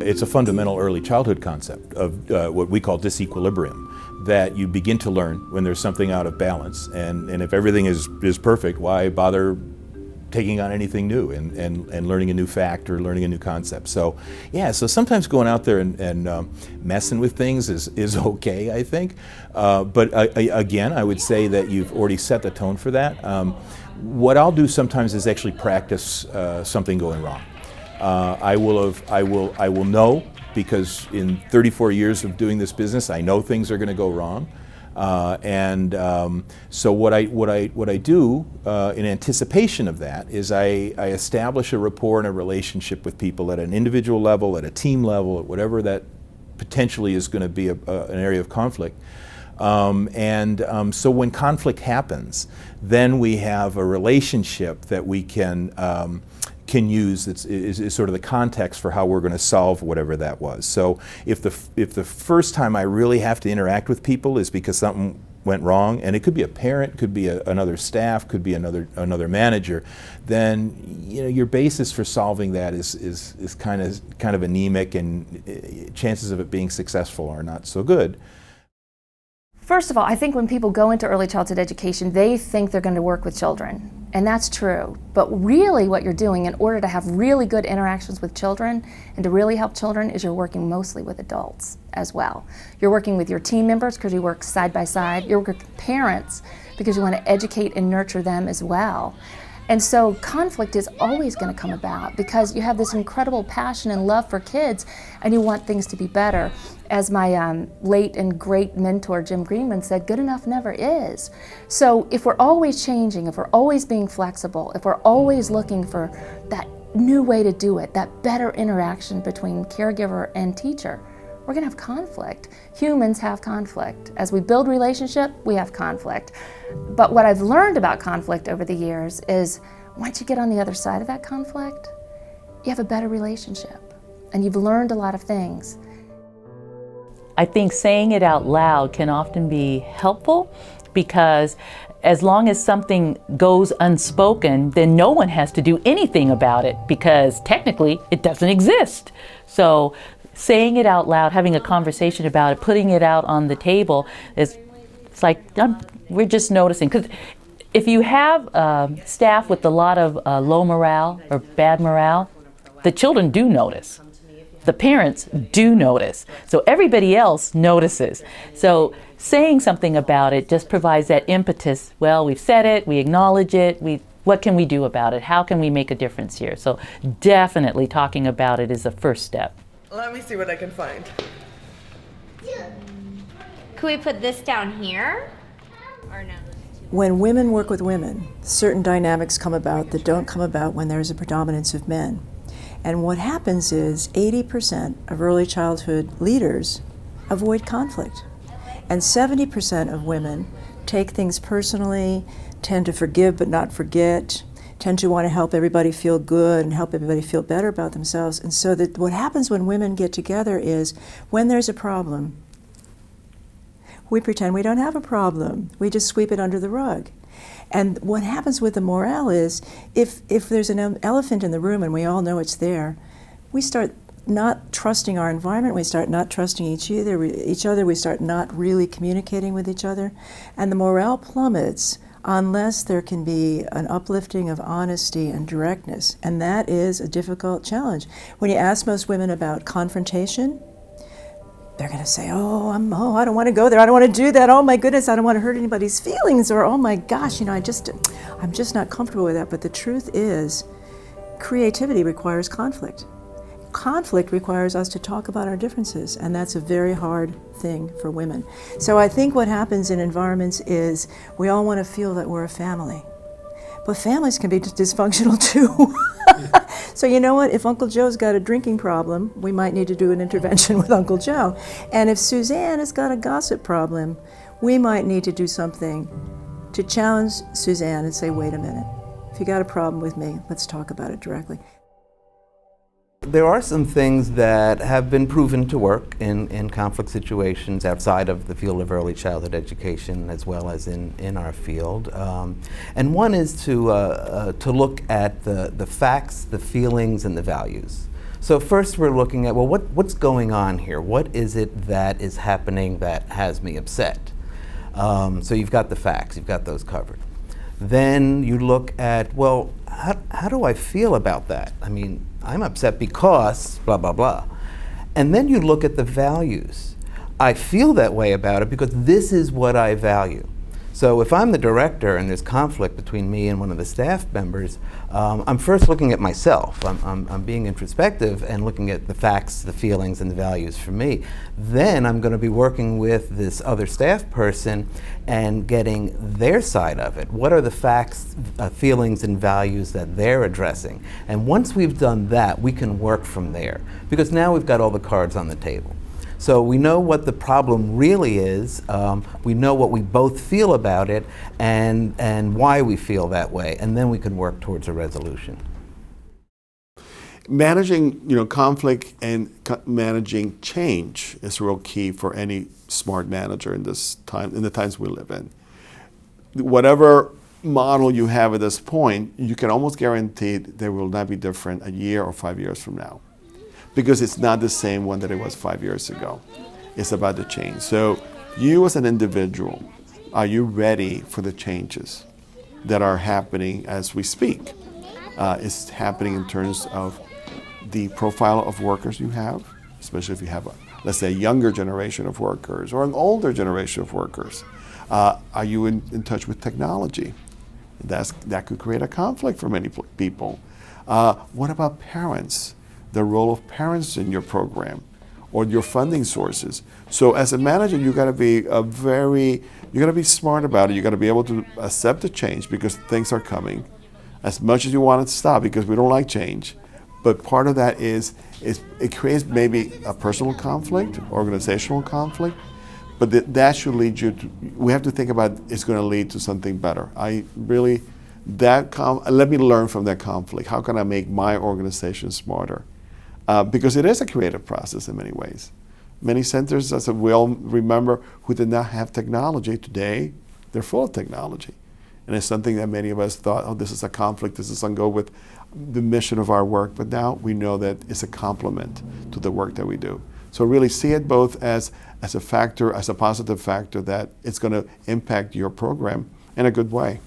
It's a fundamental early childhood concept of what we call disequilibrium, that you begin to learn when there's something out of balance, and if everything is perfect, why bother taking on anything new and learning a new fact or learning a new concept. So yeah, so sometimes going out there and messing with things is okay, I think. But again, I would say that you've already set the tone for that. What I'll do sometimes is actually practice something going wrong. I will know, because in 34 years of doing this business, I know things are going to go wrong. So what I do in anticipation of that is I establish a rapport and a relationship with people at an individual level, at a team level, at whatever that potentially is going to be an area of conflict. So when conflict happens, then we have a relationship that we can use that is sort of the context for how we're going to solve whatever that was. So if the first time I really have to interact with people is because something went wrong, and it could be a parent, could be another staff, could be another manager, then your basis for solving that is kind of anemic, and chances of it being successful are not so good. First of all, I think when people go into early childhood education, they think they're going to work with children, and that's true. But really what you're doing in order to have really good interactions with children and to really help children is you're working mostly with adults as well. You're working with your team members because you work side by side. You're working with parents because you want to educate and nurture them as well. And so conflict is always going to come about because you have this incredible passion and love for kids and you want things to be better. As my late and great mentor Jim Greenman said, good enough never is. So if we're always changing, if we're always being flexible, if we're always looking for that new way to do it, that better interaction between caregiver and teacher, we're going to have conflict. Humans have conflict. As we build relationship, we have conflict. But what I've learned about conflict over the years is once you get on the other side of that conflict, you have a better relationship and you've learned a lot of things. I think saying it out loud can often be helpful because as long as something goes unspoken, then no one has to do anything about it because technically it doesn't exist. So saying it out loud, having a conversation about it, putting it out on the table, it's like we're just noticing. Because if you have staff with a lot of low morale or bad morale, the children do notice. The parents do notice. So everybody else notices. So saying something about it just provides that impetus. Well, we've said it, we acknowledge it, what can we do about it? How can we make a difference here? So definitely talking about it is the first step. Let me see what I can find. Could we put this down here? Or no? When women work with women, certain dynamics come about that don't come about when there's a predominance of men. And what happens is 80% of early childhood leaders avoid conflict. And 70% of women take things personally, tend to forgive but not forget, tend to want to help everybody feel good and help everybody feel better about themselves. And so that what happens when women get together is when there's a problem, we pretend we don't have a problem. We just sweep it under the rug. And what happens with the morale is if there's an elephant in the room and we all know it's there, we start not trusting our environment, we start not trusting each other, we start not really communicating with each other, and the morale plummets unless there can be an uplifting of honesty and directness. And that is a difficult challenge. When you ask most women about confrontation, they're going to say, I don't want to go there. I don't want to do that. Oh my goodness, I don't want to hurt anybody's feelings. Or, oh my gosh, I'm just not comfortable with that. But the truth is, creativity requires conflict. Conflict requires us to talk about our differences, and that's a very hard thing for women. So I think what happens in environments is we all want to feel that we're a family. But families can be dysfunctional too. So you know what, if Uncle Joe's got a drinking problem, we might need to do an intervention with Uncle Joe. And if Suzanne has got a gossip problem, we might need to do something to challenge Suzanne and say, wait a minute, if you got a problem with me, let's talk about it directly. There are some things that have been proven to work in conflict situations outside of the field of early childhood education as well as in our field. And one is to look at the facts, the feelings, and the values. So first we're looking at, well, what's going on here? What is it that is happening that has me upset? So you've got the facts, you've got those covered. Then you look at, well, how do I feel about that? I mean, I'm upset because blah, blah, blah. And then you look at the values. I feel that way about it because this is what I value. So if I'm the director and there's conflict between me and one of the staff members, I'm first looking at myself. I'm being introspective and looking at the facts, the feelings, and the values for me. Then I'm going to be working with this other staff person and getting their side of it. What are the facts, feelings, and values that they're addressing? And once we've done that, we can work from there, because now we've got all the cards on the table. So we know what the problem really is, we know what we both feel about it, and why we feel that way, and then we can work towards a resolution. Managing, conflict and managing change is real key for any smart manager in this time, in the times we live in. Whatever model you have at this point, you can almost guarantee they will not be different a year or 5 years from now, because it's not the same one that it was 5 years ago. It's about the change. So you as an individual, are you ready for the changes that are happening as we speak? It's happening in terms of the profile of workers you have, especially if you have, let's say, a younger generation of workers or an older generation of workers. Are you in touch with technology? That could create a conflict for many people. What about parents? The role of parents in your program or your funding sources. So as a manager, you got to be smart about it. You got to be able to accept the change because things are coming, as much as you want it to stop, because we don't like change. But part of that is it creates maybe a personal conflict, organizational conflict, but that should lead you to, we have to think about it's going to lead to something better. Let me learn from that conflict. How can I make my organization smarter? Because it is a creative process in many ways. Many centers, as we all remember, who did not have technology today, they're full of technology. And it's something that many of us thought, oh, this is a conflict, this doesn't go with the mission of our work. But now we know that it's a complement to the work that we do. So really see it both as a factor, as a positive factor that it's going to impact your program in a good way.